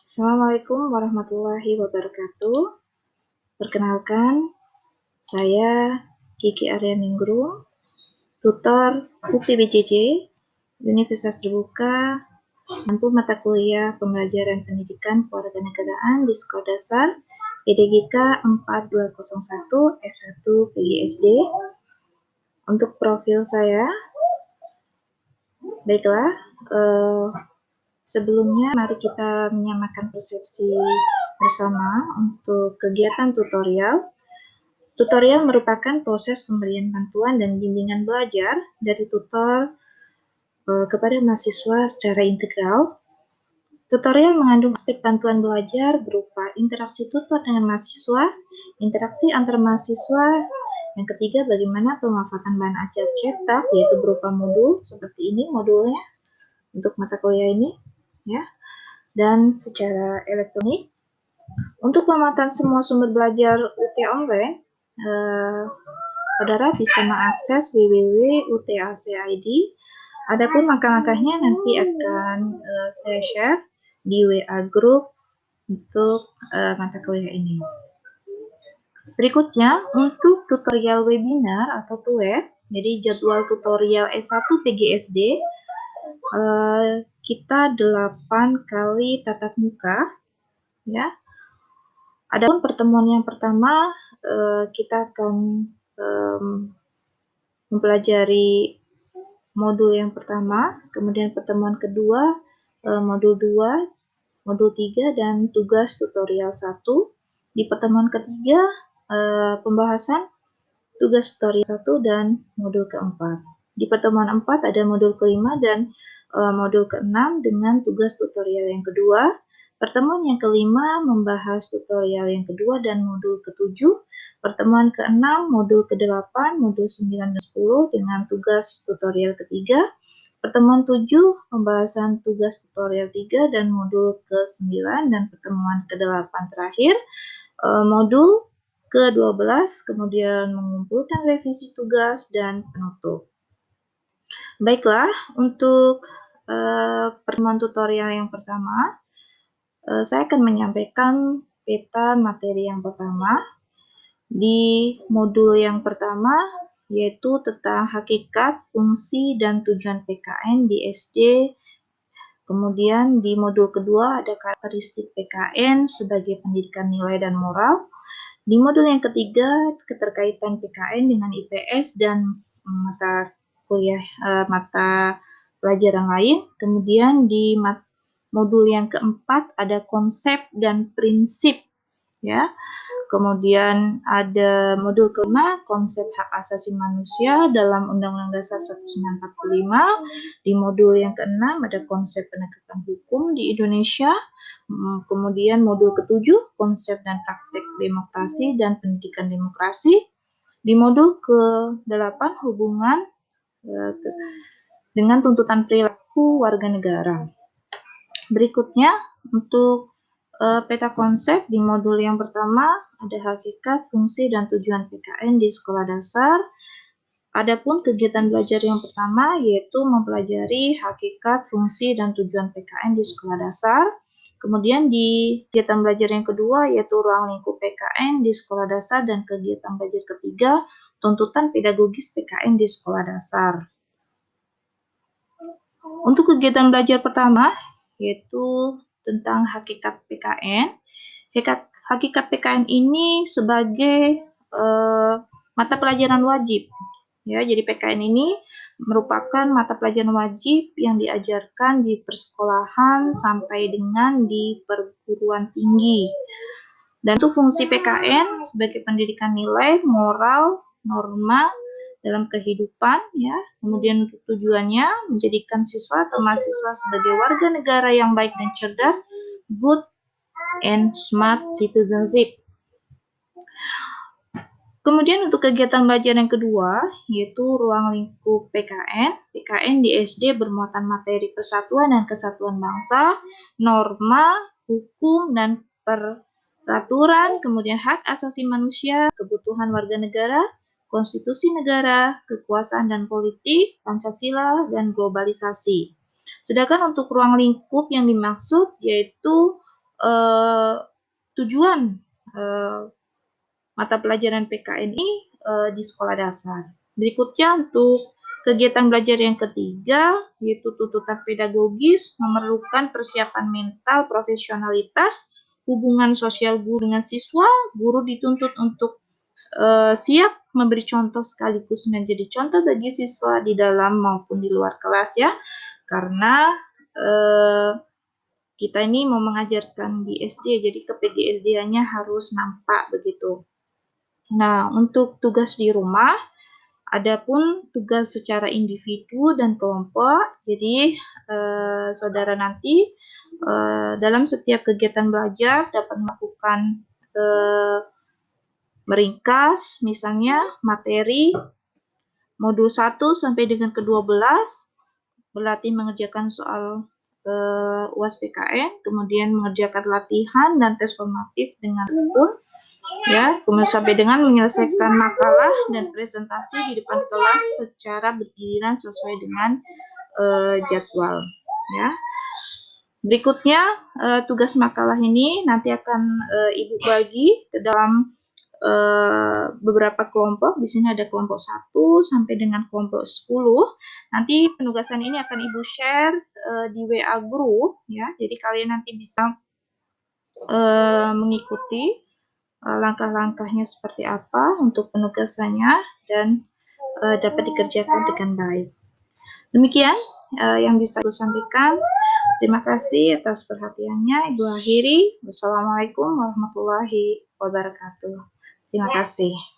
Assalamualaikum warahmatullahi wabarakatuh. Perkenalkan, saya Kiki Aryaningrum, tutor UPBJJ, Universitas Terbuka, mampu mata kuliah pembelajaran pendidikan kewarganegaraan di Sekolah Dasar PDGK 4201 S1 PGSD. Untuk profil saya, baiklah, sebelumnya mari kita menyamakan persepsi bersama untuk kegiatan tutorial. Tutorial merupakan proses pemberian bantuan dan bimbingan belajar dari tutor kepada mahasiswa secara integral. Tutorial mengandung aspek bantuan belajar berupa interaksi tutor dengan mahasiswa, interaksi antar mahasiswa. Yang ketiga, bagaimana pemanfaatan bahan ajar cetak, yaitu berupa modul seperti ini modulnya untuk mata kuliah ini, ya, dan secara elektronik. Untuk pemanfaatan semua sumber belajar UT Online, saudara bisa mengakses www.utac.id. Adapun langkah-langkahnya nanti akan saya share di WA Group untuk mata kuliah ini. Berikutnya, untuk tutorial webinar atau TUWEB, jadi jadwal tutorial S1 PGSD, kita 8 kali tatap muka, ya. Adapun pertemuan yang pertama, kita akan mempelajari modul yang pertama, kemudian pertemuan kedua, modul 2, modul 3, dan tugas tutorial 1. Di pertemuan ketiga, pembahasan tugas tutorial 1 dan modul keempat. Di pertemuan 4 ada modul kelima dan modul keenam dengan tugas tutorial yang kedua. Pertemuan yang kelima membahas tutorial yang kedua dan modul ketujuh. Pertemuan keenam, modul ke-8, modul 9 dan 10 dengan tugas tutorial ketiga. Pertemuan 7, pembahasan tugas tutorial 3 dan modul ke-9, dan pertemuan ke-8 terakhir, modul ke-12, kemudian mengumpulkan revisi tugas dan penutup. Baiklah, untuk pertemuan tutorial yang pertama, saya akan menyampaikan peta materi yang pertama. Di modul yang pertama, yaitu tentang hakikat, fungsi, dan tujuan PKN di SD. Kemudian di modul kedua ada karakteristik PKN sebagai pendidikan nilai dan moral. Di modul yang ketiga, keterkaitan PKN dengan IPS dan mata kuliah, mata pelajaran lain. Kemudian di modul yang keempat ada konsep dan prinsip, ya. Kemudian ada modul kelima, konsep hak asasi manusia dalam Undang-Undang Dasar 1945. Di modul yang keenam ada konsep penegakan hukum di Indonesia. Kemudian modul ketujuh, konsep dan praktek demokrasi dan pendidikan demokrasi. Di modul ke-8, hubungan dengan tuntutan perilaku warga negara. Berikutnya, untuk peta konsep di modul yang pertama ada hakikat, fungsi, dan tujuan PKN di sekolah dasar. Adapun kegiatan belajar yang pertama yaitu mempelajari hakikat, fungsi, dan tujuan PKN di sekolah dasar. Kemudian di kegiatan belajar yang kedua yaitu ruang lingkup PKN di sekolah dasar, dan kegiatan belajar ketiga tuntutan pedagogis PKN di sekolah dasar. Untuk kegiatan belajar pertama yaitu tentang hakikat PKN. Hakikat PKN ini sebagai mata pelajaran wajib. Ya, jadi PKN ini merupakan mata pelajaran wajib yang diajarkan di persekolahan sampai dengan di perguruan tinggi. Dan itu fungsi PKN sebagai pendidikan nilai, moral, norma dalam kehidupan, ya. Kemudian tujuannya menjadikan siswa atau mahasiswa sebagai warga negara yang baik dan cerdas, good and smart citizenship. Kemudian untuk kegiatan belajar yang kedua, yaitu ruang lingkup PKN. PKN di SD bermuatan materi persatuan dan kesatuan bangsa, norma, hukum, dan peraturan, kemudian hak asasi manusia, kebutuhan warga negara, konstitusi negara, kekuasaan dan politik, Pancasila, dan globalisasi. Sedangkan untuk ruang lingkup yang dimaksud yaitu tujuan mata pelajaran PKN ini di sekolah dasar. Berikutnya untuk kegiatan belajar yang ketiga, yaitu tuntutan pedagogis, memerlukan persiapan mental, profesionalitas, hubungan sosial guru dengan siswa. Guru dituntut untuk siap memberi contoh sekaligus menjadi contoh bagi siswa di dalam maupun di luar kelas ya, karena kita ini mau mengajarkan di SD, jadi ke PGSD-nya harus nampak begitu. Nah, untuk tugas di rumah, adapun tugas secara individu dan kelompok, jadi saudara nanti dalam setiap kegiatan belajar dapat melakukan meringkas, misalnya materi modul 1 sampai dengan ke-12, berlatih mengerjakan soal UAS PKN, kemudian mengerjakan latihan dan tes formatif dengan tekun, ya, kemudian sampai dengan menyelesaikan makalah dan presentasi di depan kelas secara bergiliran sesuai dengan jadwal, ya. Berikutnya tugas makalah ini nanti akan Ibu bagi ke dalam beberapa kelompok. Di sini ada kelompok 1 sampai dengan kelompok 10. Nanti penugasan ini akan Ibu share di WA group, ya. Jadi kalian nanti bisa mengikuti langkah-langkahnya seperti apa untuk penugasannya dan dapat dikerjakan dengan baik. Demikian yang bisa aku sampaikan. Terima kasih atas perhatiannya. Ibu akhiri. Wassalamualaikum warahmatullahi wabarakatuh. Terima kasih.